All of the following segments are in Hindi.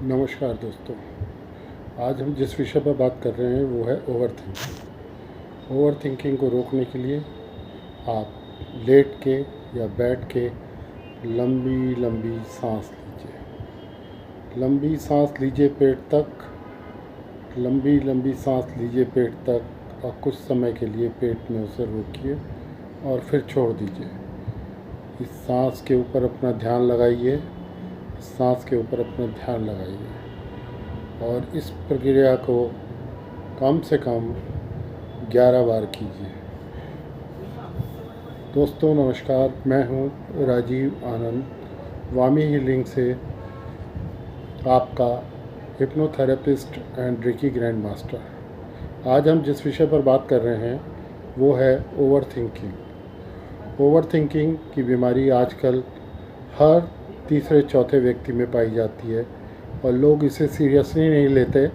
नमस्कार दोस्तों। आज हम जिस विषय पर बात कर रहे हैं वो है ओवर थिंकिंग। ओवर थिंकिंग को रोकने के लिए आप लेट के या बैठ के लंबी लंबी सांस लीजिए। लंबी सांस लीजिए पेट तक। लंबी लंबी सांस लीजिए पेट तक और कुछ समय के लिए पेट में उसे रोकिए और फिर छोड़ दीजिए। इस सांस के ऊपर अपना ध्यान लगाइए। सांस के ऊपर अपना ध्यान लगाइए और इस प्रक्रिया को कम से कम 11 बार कीजिए। दोस्तों नमस्कार, मैं हूं राजीव आनंद, वामी हीलिंग से आपका hypnotherapist and reiki grand master. आज हम जिस विषय पर बात कर रहे हैं वो है ओवर थिंकिंग। ओवर थिंकिंग की बीमारी आजकल हर तीसरे चौथे व्यक्ति में पाई जाती है और लोग इसे सीरियसली नहीं लेते।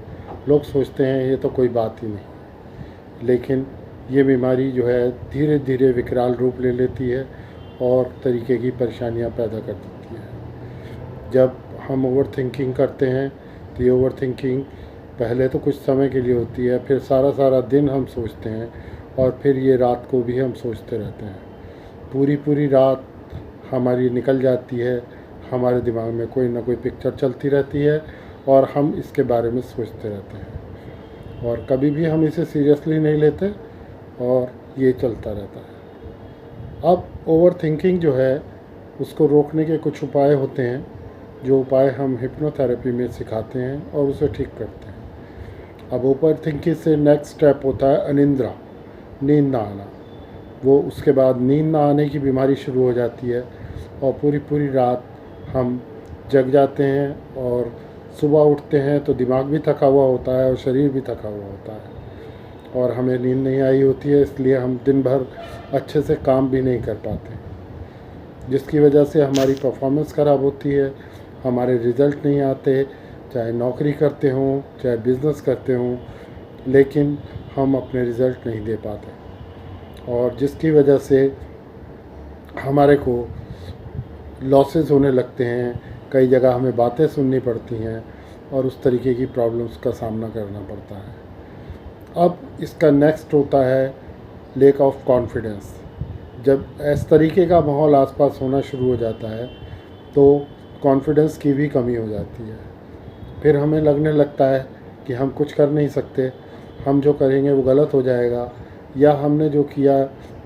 लोग सोचते हैं ये तो कोई बात ही नहीं, लेकिन ये बीमारी जो है धीरे धीरे विकराल रूप ले लेती है और तरीके की परेशानियां पैदा कर देती है। जब हम ओवर थिंकिंग करते हैं तो ये ओवर थिंकिंग पहले तो कुछ समय के लिए होती है, फिर सारा दिन हम सोचते हैं और फिर ये रात को भी हम सोचते रहते हैं। पूरी रात हमारी निकल जाती है, हमारे दिमाग में कोई ना कोई पिक्चर चलती रहती है और हम इसके बारे में सोचते रहते हैं और कभी भी हम इसे सीरियसली नहीं लेते और ये चलता रहता है। अब ओवर थिंकिंग जो है उसको रोकने के कुछ उपाय होते हैं, जो उपाय हम हिप्नोथेरेपी में सिखाते हैं और उसे ठीक करते हैं। अब ओवर थिंकिंग से नेक्स्ट स्टेप होता है अनिद्रा, नींद ना आना। वो उसके बाद नींद ना आने की बीमारी शुरू हो जाती है और पूरी रात हम जग जाते हैं और सुबह उठते हैं तो दिमाग भी थका हुआ होता है और शरीर भी थका हुआ होता है और हमें नींद नहीं आई होती है, इसलिए हम दिन भर अच्छे से काम भी नहीं कर पाते, जिसकी वजह से हमारी परफॉर्मेंस ख़राब होती है, हमारे रिज़ल्ट नहीं आते। चाहे नौकरी करते हों चाहे बिज़नेस करते हों, लेकिन हम अपने रिज़ल्ट नहीं दे पाते और जिसकी वजह से हमारे को लॉसेस होने लगते हैं। कई जगह हमें बातें सुननी पड़ती हैं और उस तरीके की प्रॉब्लम्स का सामना करना पड़ता है। अब इसका नेक्स्ट होता है लैक ऑफ कॉन्फिडेंस। जब इस तरीके का माहौल आसपास होना शुरू हो जाता है तो कॉन्फिडेंस की भी कमी हो जाती है। फिर हमें लगने लगता है कि हम कुछ कर नहीं सकते, हम जो करेंगे वो गलत हो जाएगा या हमने जो किया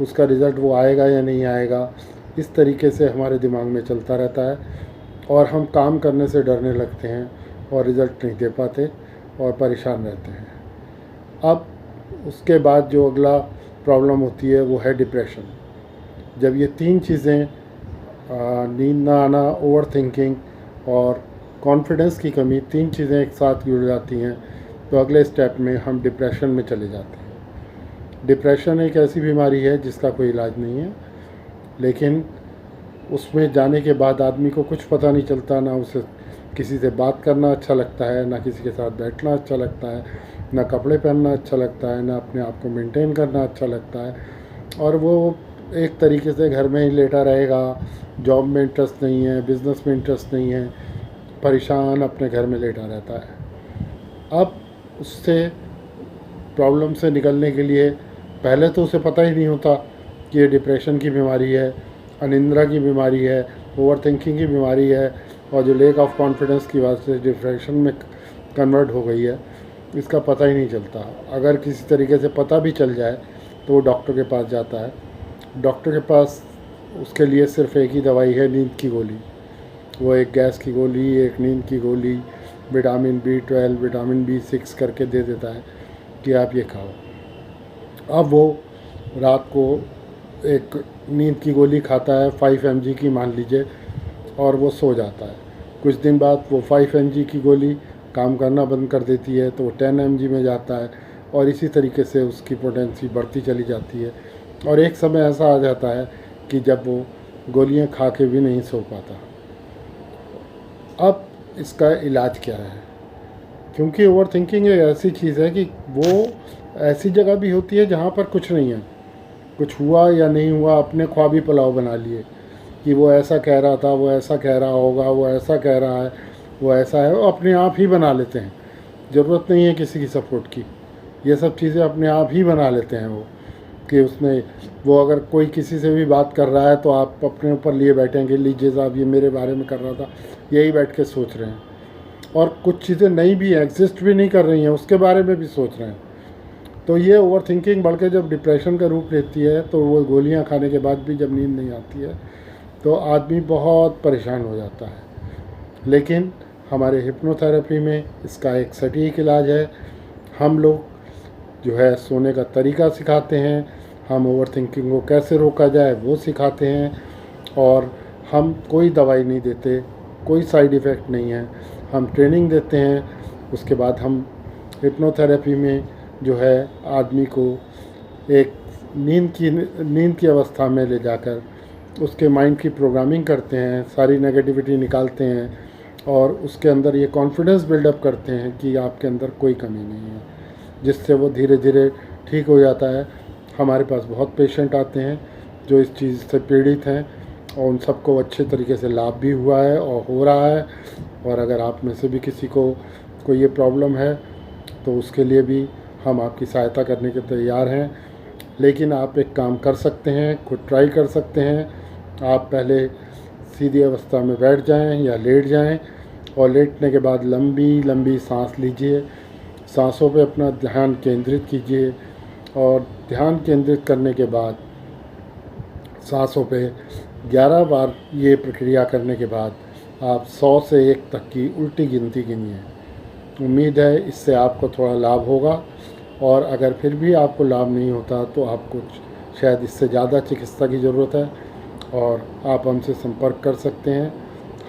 उसका रिज़ल्ट वो आएगा या नहीं आएगा। इस तरीके से हमारे दिमाग में चलता रहता है और हम काम करने से डरने लगते हैं और रिज़ल्ट नहीं दे पाते और परेशान रहते हैं। अब उसके बाद जो अगला प्रॉब्लम होती है वो है डिप्रेशन। जब ये तीन चीज़ें नींद ना आना, ओवर थिंकिंग और कॉन्फिडेंस की कमी, तीन चीज़ें एक साथ जुड़ जाती हैं तो अगले स्टेप में हम डिप्रेशन में चले जाते हैं। डिप्रेशन एक ऐसी बीमारी है जिसका कोई इलाज नहीं है, लेकिन उसमें जाने के बाद आदमी को कुछ पता नहीं चलता, ना उसे किसी से बात करना अच्छा लगता है, ना किसी के साथ बैठना अच्छा लगता है, ना कपड़े पहनना अच्छा लगता है, ना अपने आप को मेंटेन करना अच्छा लगता है और वो एक तरीके से घर में ही लेटा रहेगा। जॉब में इंटरेस्ट नहीं है, बिज़नेस में इंटरेस्ट नहीं है, परेशान अपने घर में लेटा रहता है। अब उससे प्रॉब्लम से निकलने के लिए पहले तो उसे पता ही नहीं होता कि ये डिप्रेशन की बीमारी है, अनिद्रा की बीमारी है, ओवर थिंकिंग की बीमारी है और जो लैक ऑफ कॉन्फिडेंस की वजह से डिप्रेशन में कन्वर्ट हो गई है, इसका पता ही नहीं चलता। अगर किसी तरीके से पता भी चल जाए तो वो डॉक्टर के पास जाता है। डॉक्टर के पास उसके लिए सिर्फ एक ही दवाई है, नींद की गोली। वो एक गैस की गोली, एक नींद की गोली, विटामिन B12, विटामिन B6 करके दे देता है कि आप ये खाओ। अब वो रात को एक नींद की गोली खाता है 5 mg की मान लीजिए और वो सो जाता है। कुछ दिन बाद वो 5 mg की गोली काम करना बंद कर देती है तो वो 10 mg में जाता है और इसी तरीके से उसकी पोटेंसी बढ़ती चली जाती है और एक समय ऐसा आ जाता है कि जब वो गोलियां खा के भी नहीं सो पाता। अब इसका इलाज क्या है? क्योंकि ओवर थिंकिंग एक ऐसी चीज़ है कि वो ऐसी जगह भी होती है जहाँ पर कुछ नहीं है, कुछ हुआ या नहीं हुआ अपने ख्वाबी पुलाव बना लिए कि वो ऐसा कह रहा था, वो ऐसा कह रहा होगा, वो ऐसा कह रहा है वो ऐसा है, वो अपने आप ही बना लेते हैं, ज़रूरत नहीं है किसी की सपोर्ट की। ये सब चीज़ें अपने आप ही बना लेते हैं वो, कि उसमें वो अगर कोई किसी से भी बात कर रहा है तो आप अपने ऊपर लिए बैठेंगे, लीजिए साहब ये मेरे बारे में कर रहा था, यही बैठ के सोच रहे हैं। और कुछ चीज़ें नई भी एग्जिस्ट भी नहीं कर रही हैं, उसके बारे में भी सोच रहे हैं। तो ये ओवर थिंकिंग बढ़ के जब डिप्रेशन का रूप लेती है, तो वो गोलियां खाने के बाद भी जब नींद नहीं आती है तो आदमी बहुत परेशान हो जाता है। लेकिन हमारे हिप्नोथेरेपी में इसका एक सटीक इलाज है। हम लोग जो है सोने का तरीका सिखाते हैं, हम ओवर थिंकिंग को कैसे रोका जाए वो सिखाते हैं, और हम कोई दवाई नहीं देते, कोई साइड इफ़ेक्ट नहीं है। हम ट्रेनिंग देते हैं, उसके बाद हम हिप्नोथेरेपी में जो है आदमी को एक नींद की अवस्था में ले जाकर उसके माइंड की प्रोग्रामिंग करते हैं, सारी नेगेटिविटी निकालते हैं, और उसके अंदर ये कॉन्फिडेंस बिल्डअप करते हैं कि आपके अंदर कोई कमी नहीं है, जिससे वो धीरे धीरे ठीक हो जाता है। हमारे पास बहुत पेशेंट आते हैं जो इस चीज़ से पीड़ित हैं, और उन सबको अच्छे तरीके से लाभ भी हुआ है और हो रहा है। और अगर आप में से भी किसी को कोई ये प्रॉब्लम है तो उसके लिए भी हम आपकी सहायता करने के तैयार हैं। लेकिन आप एक काम कर सकते हैं, खुद ट्राई कर सकते हैं। आप पहले सीधी अवस्था में बैठ जाएं या लेट जाएं, और लेटने के बाद लंबी लंबी सांस लीजिए, सांसों पे अपना ध्यान केंद्रित कीजिए, और ध्यान केंद्रित करने के बाद सांसों पे 11 बार ये प्रक्रिया करने के बाद आप 100 से 1 तक की उल्टी गिनती गिनिए। उम्मीद है इससे आपको थोड़ा लाभ होगा, और अगर फिर भी आपको लाभ नहीं होता तो आपको शायद इससे ज़्यादा चिकित्सा की ज़रूरत है, और आप हमसे संपर्क कर सकते हैं।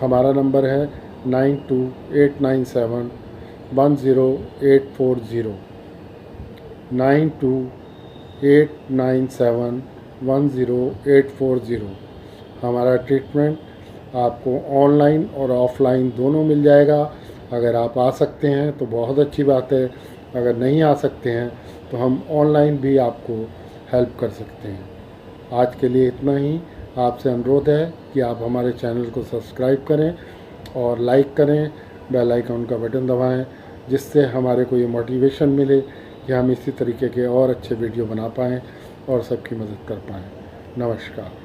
हमारा नंबर है 9289710840, 9289710840। हमारा ट्रीटमेंट आपको ऑनलाइन और ऑफलाइन दोनों मिल जाएगा। अगर आप आ सकते हैं तो बहुत अच्छी बात है, अगर नहीं आ सकते हैं तो हम ऑनलाइन भी आपको हेल्प कर सकते हैं। आज के लिए इतना ही। आपसे अनुरोध है कि आप हमारे चैनल को सब्सक्राइब करें और लाइक करें, बेल आइकन का बटन दबाएं, जिससे हमारे को ये मोटिवेशन मिले कि हम इसी तरीके के और अच्छे वीडियो बना पाएँ और सबकी मदद कर पाएँ। नमस्कार।